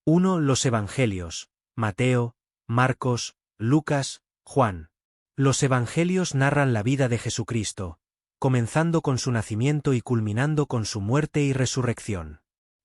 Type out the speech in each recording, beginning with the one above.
1. Los Evangelios: Mateo, Marcos, Lucas, Juan. Los Evangelios narran la vida de Jesucristo, comenzando con su nacimiento y culminando con su muerte y resurrección.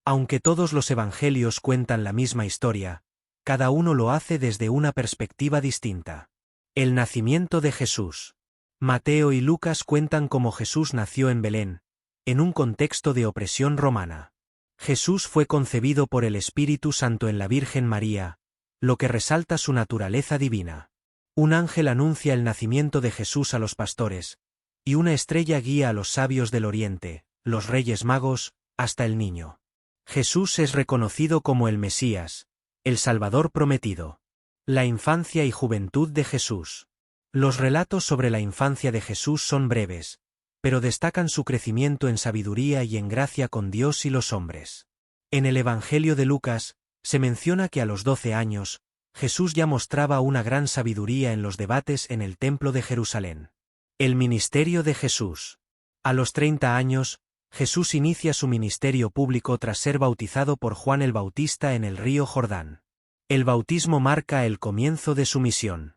Aunque todos los Evangelios cuentan la misma historia, cada uno lo hace desde una perspectiva distinta. El nacimiento de Jesús. Mateo y Lucas cuentan cómo Jesús nació en Belén, en un contexto de opresión romana. Jesús fue concebido por el Espíritu Santo en la Virgen María, lo que resalta su naturaleza divina. Un ángel anuncia el nacimiento de Jesús a los pastores, y una estrella guía a los sabios del Oriente, los Reyes Magos, hasta el niño. Jesús es reconocido como el Mesías, el Salvador prometido. La infancia y juventud de Jesús. Los relatos sobre la infancia de Jesús son breves, pero destacan su crecimiento en sabiduría y en gracia con Dios y los hombres. En el Evangelio de Lucas, se menciona que a los 12 años, Jesús ya mostraba una gran sabiduría en los debates en el Templo de Jerusalén. El ministerio de Jesús. A los 30 años, Jesús inicia su ministerio público tras ser bautizado por Juan el Bautista en el río Jordán. El bautismo marca el comienzo de su misión.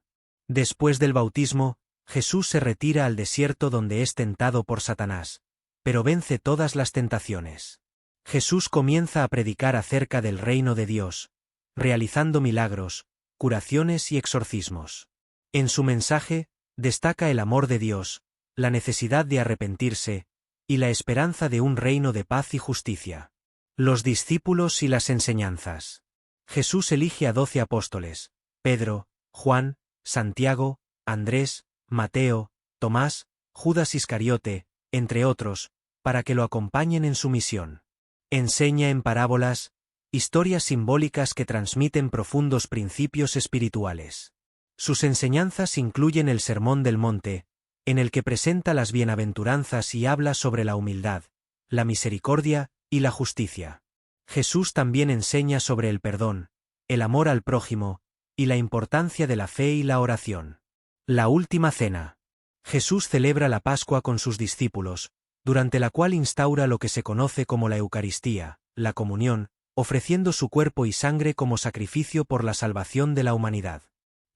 Después del bautismo, Jesús se retira al desierto donde es tentado por Satanás, pero vence todas las tentaciones. Jesús comienza a predicar acerca del reino de Dios, realizando milagros, curaciones y exorcismos. En su mensaje, destaca el amor de Dios, la necesidad de arrepentirse, y la esperanza de un reino de paz y justicia. Los discípulos y las enseñanzas. Jesús elige a 12 apóstoles: Pedro, Juan, Santiago, Andrés, Mateo, Tomás, Judas Iscariote, entre otros, para que lo acompañen en su misión. Enseña en parábolas, historias simbólicas que transmiten profundos principios espirituales. Sus enseñanzas incluyen el Sermón del Monte, en el que presenta las bienaventuranzas y habla sobre la humildad, la misericordia y la justicia. Jesús también enseña sobre el perdón, el amor al prójimo, y la importancia de la fe y la oración. La última cena. Jesús celebra la Pascua con sus discípulos, durante la cual instaura lo que se conoce como la Eucaristía, la comunión, ofreciendo su cuerpo y sangre como sacrificio por la salvación de la humanidad.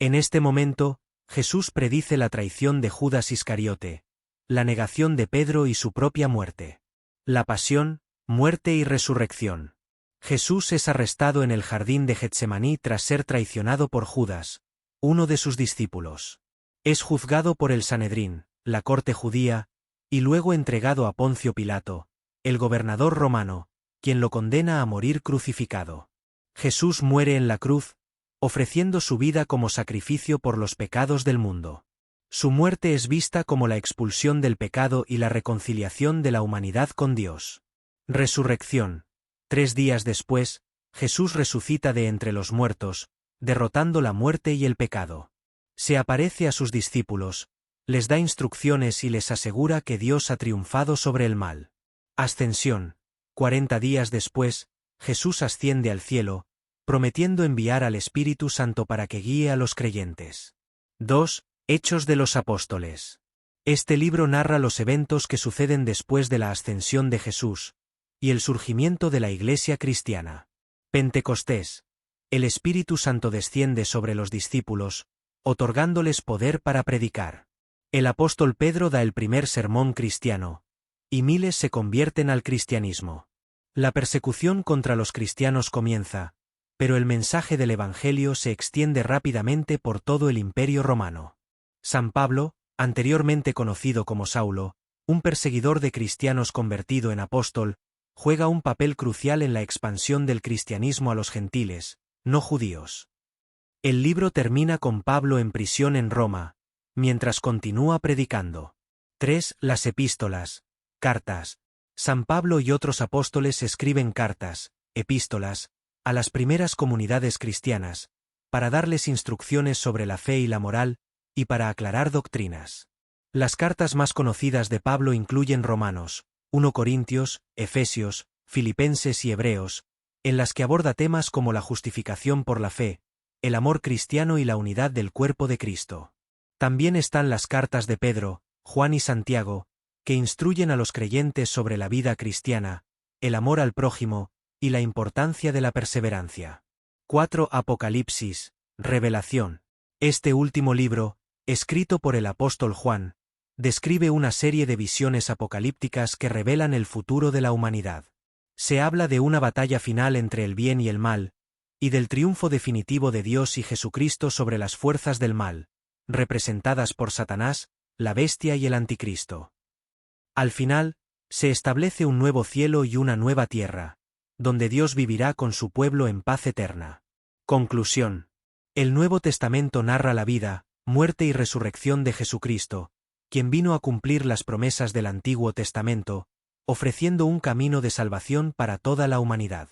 En este momento, Jesús predice la traición de Judas Iscariote, la negación de Pedro y su propia muerte. La pasión, muerte y resurrección. Jesús es arrestado en el jardín de Getsemaní tras ser traicionado por Judas, uno de sus discípulos. Es juzgado por el Sanedrín, la corte judía, y luego entregado a Poncio Pilato, el gobernador romano, quien lo condena a morir crucificado. Jesús muere en la cruz, ofreciendo su vida como sacrificio por los pecados del mundo. Su muerte es vista como la expulsión del pecado y la reconciliación de la humanidad con Dios. Resurrección. 3 días después, Jesús resucita de entre los muertos, derrotando la muerte y el pecado. Se aparece a sus discípulos, les da instrucciones y les asegura que Dios ha triunfado sobre el mal. Ascensión. 40 días después, Jesús asciende al cielo, prometiendo enviar al Espíritu Santo para que guíe a los creyentes. 2. Hechos de los Apóstoles. Este libro narra los eventos que suceden después de la ascensión de Jesús, y el surgimiento de la Iglesia cristiana. Pentecostés. El Espíritu Santo desciende sobre los discípulos, otorgándoles poder para predicar. El apóstol Pedro da el primer sermón cristiano, y miles se convierten al cristianismo. La persecución contra los cristianos comienza, pero el mensaje del Evangelio se extiende rápidamente por todo el Imperio romano. San Pablo, anteriormente conocido como Saulo, un perseguidor de cristianos convertido en apóstol, juega un papel crucial en la expansión del cristianismo a los gentiles, no judíos. El libro termina con Pablo en prisión en Roma, mientras continúa predicando. 3. Las epístolas, cartas. San Pablo y otros apóstoles escriben cartas, epístolas, a las primeras comunidades cristianas, para darles instrucciones sobre la fe y la moral, y para aclarar doctrinas. Las cartas más conocidas de Pablo incluyen Romanos, 1 Corintios, Efesios, Filipenses y Hebreos, en las que aborda temas como la justificación por la fe, el amor cristiano y la unidad del cuerpo de Cristo. También están las cartas de Pedro, Juan y Santiago, que instruyen a los creyentes sobre la vida cristiana, el amor al prójimo, y la importancia de la perseverancia. 4. Apocalipsis, Revelación. Este último libro, escrito por el apóstol Juan, describe una serie de visiones apocalípticas que revelan el futuro de la humanidad. Se habla de una batalla final entre el bien y el mal, y del triunfo definitivo de Dios y Jesucristo sobre las fuerzas del mal, representadas por Satanás, la bestia y el anticristo. Al final, se establece un nuevo cielo y una nueva tierra, donde Dios vivirá con su pueblo en paz eterna. Conclusión. El Nuevo Testamento narra la vida, muerte y resurrección de Jesucristo, quien vino a cumplir las promesas del Antiguo Testamento, ofreciendo un camino de salvación para toda la humanidad.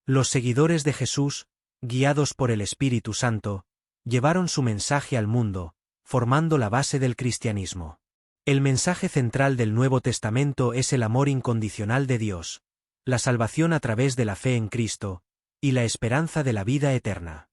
Los seguidores de Jesús, guiados por el Espíritu Santo, llevaron su mensaje al mundo, formando la base del cristianismo. El mensaje central del Nuevo Testamento es el amor incondicional de Dios, la salvación a través de la fe en Cristo, y la esperanza de la vida eterna.